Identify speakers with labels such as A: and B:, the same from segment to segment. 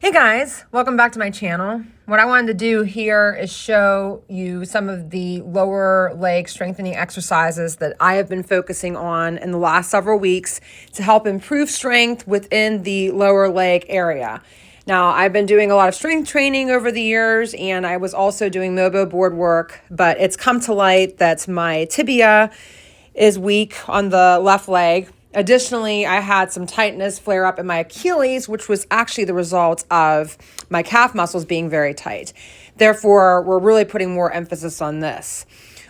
A: Hey guys, welcome back to my channel. What I wanted to do here is show you some of the lower leg strengthening exercises that I have been focusing on in the last several weeks to help improve strength within the lower leg area. Now, I've been doing a lot of strength training over the years, and I was also doing Mobo board work, but it's come to light that my tibia is weak on the left leg. Additionally, I had some tightness flare up in my Achilles, which was actually the result of my calf muscles being very tight. Therefore, we're really putting more emphasis on this.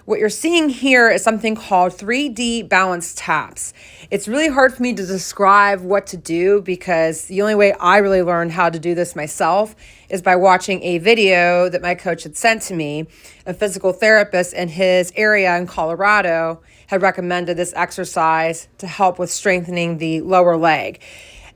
A: What you're seeing here is something called 3D balance taps. It's really hard for me to describe what to do because the only way I really learned how to do this myself is by watching a video that my coach had sent to me. A physical therapist in his area in Colorado had recommended this exercise to help with strengthening the lower leg.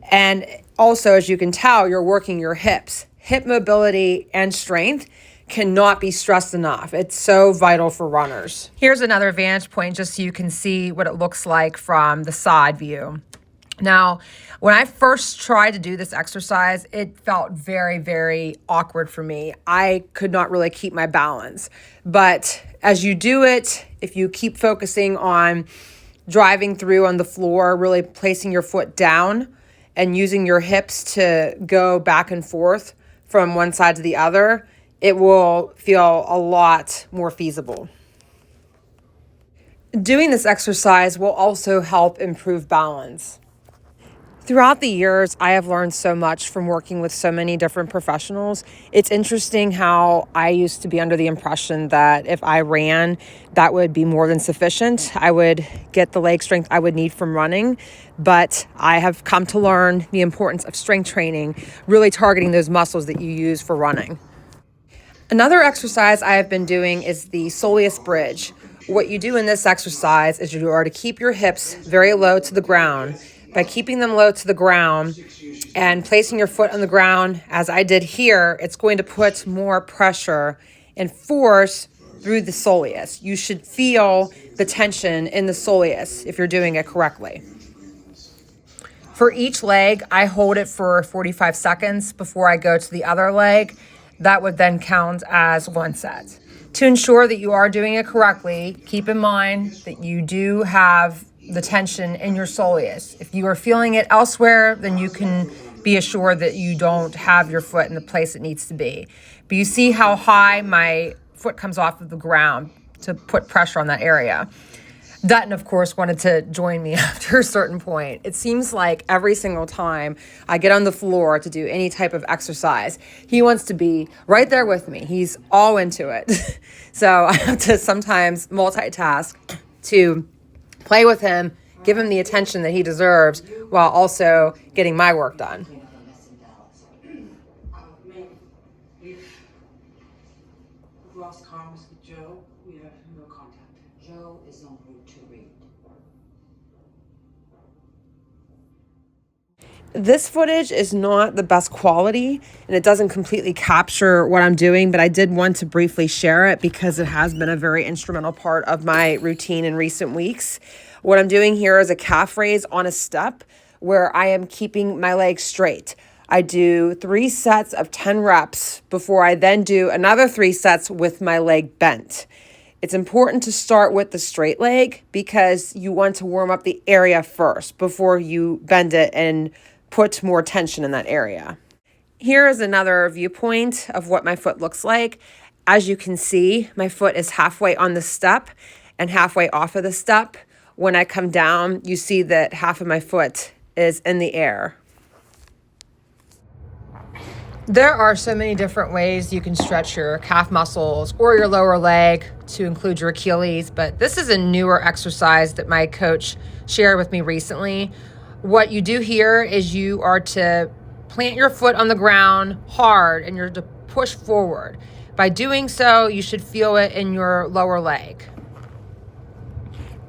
A: And also, as you can tell, you're working your hips. Hip mobility and strength cannot be stressed enough. It's so vital for runners. Here's another vantage point just so you can see what it looks like from the side view. Now, when I first tried to do this exercise, it felt very, very awkward for me. I could not really keep my balance. But as you do it, if you keep focusing on driving through on the floor, really placing your foot down and using your hips to go back and forth from one side to the other, it will feel a lot more feasible. Doing this exercise will also help improve balance. Throughout the years, I have learned so much from working with so many different professionals. It's interesting how I used to be under the impression that if I ran, that would be more than sufficient. I would get the leg strength I would need from running, but I have come to learn the importance of strength training, really targeting those muscles that you use for running. Another exercise I have been doing is the Soleus Bridge. What you do in this exercise is you are to keep your hips very low to the ground. By keeping them low to the ground and placing your foot on the ground, as I did here, it's going to put more pressure and force through the soleus. You should feel the tension in the soleus if you're doing it correctly. For each leg, I hold it for 45 seconds before I go to the other leg. That would then count as one set. To ensure that you are doing it correctly, keep in mind that you do have the tension in your soleus. If you are feeling it elsewhere, then you can be assured that you don't have your foot in the place it needs to be. But you see how high my foot comes off of the ground to put pressure on that area. Dutton, of course, wanted to join me after a certain point. It seems like every single time I get on the floor to do any type of exercise, he wants to be right there with me. He's all into it. So I have to sometimes multitask to play with him, give him the attention that he deserves while also getting my work done.
B: We've lost comms with Joe. We have no contact.
C: Joe is en route to read.
A: This footage is not the best quality and it doesn't completely capture what I'm doing, but I did want to briefly share it because it has been a very instrumental part of my routine in recent weeks. What I'm doing here is a calf raise on a step where I am keeping my legs straight. I do 3 sets of 10 reps before I then do another 3 sets with my leg bent. It's important to start with the straight leg because you want to warm up the area first before you bend it and put more tension in that area. Here is another viewpoint of what my foot looks like. As you can see, my foot is halfway on the step and halfway off of the step. When I come down, you see that half of my foot is in the air. There are so many different ways you can stretch your calf muscles or your lower leg to include your Achilles, but this is a newer exercise that my coach shared with me recently. What you do here is you are to plant your foot on the ground hard and you're to push forward. By doing so, you should feel it in your lower leg.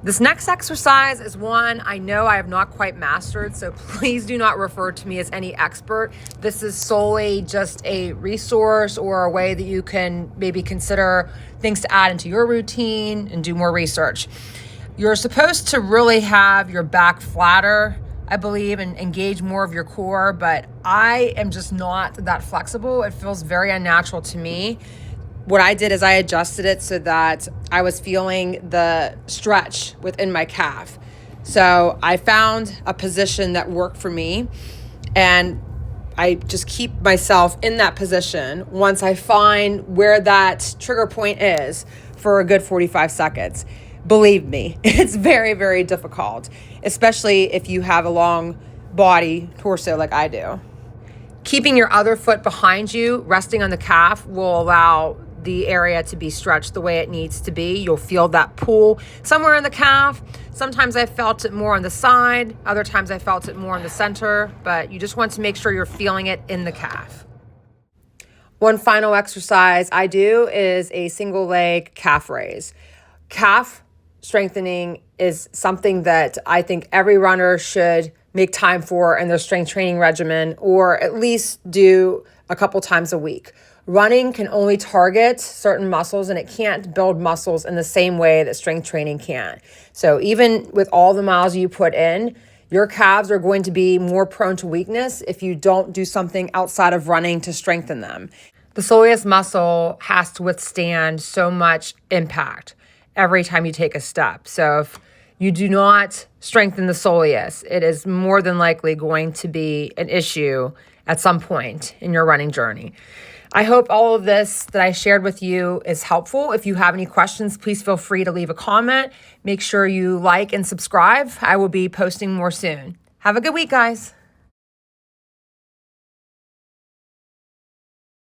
A: This next exercise is one I know I have not quite mastered, so please do not refer to me as any expert. This is solely just a resource or a way that you can maybe consider things to add into your routine and do more research. You're supposed to really have your back flatter I believe, and engage more of your core, but I am just not that flexible. It feels very unnatural to me. What I did is I adjusted it so that I was feeling the stretch within my calf. So I found a position that worked for me, and I just keep myself in that position once I find where that trigger point is for a good 45 seconds. Believe me, it's very, very difficult, especially if you have a long body torso like I do. Keeping your other foot behind you, resting on the calf, will allow the area to be stretched the way it needs to be. You'll feel that pull somewhere in the calf. Sometimes I felt it more on the side. Other times I felt it more in the center, but you just want to make sure you're feeling it in the calf. One final exercise I do is a single leg calf raise. Calf strengthening is something that I think every runner should make time for in their strength training regimen, or at least do a couple times a week. Running can only target certain muscles, and it can't build muscles in the same way that strength training can. So even with all the miles you put in, your calves are going to be more prone to weakness if you don't do something outside of running to strengthen them. The soleus muscle has to withstand so much impact every time you take a step. So if you do not strengthen the soleus, it is more than likely going to be an issue at some point in your running journey. I hope all of this that I shared with you is helpful. If you have any questions, please feel free to leave a comment. Make sure you like and subscribe. I will be posting more soon. Have a good week, guys.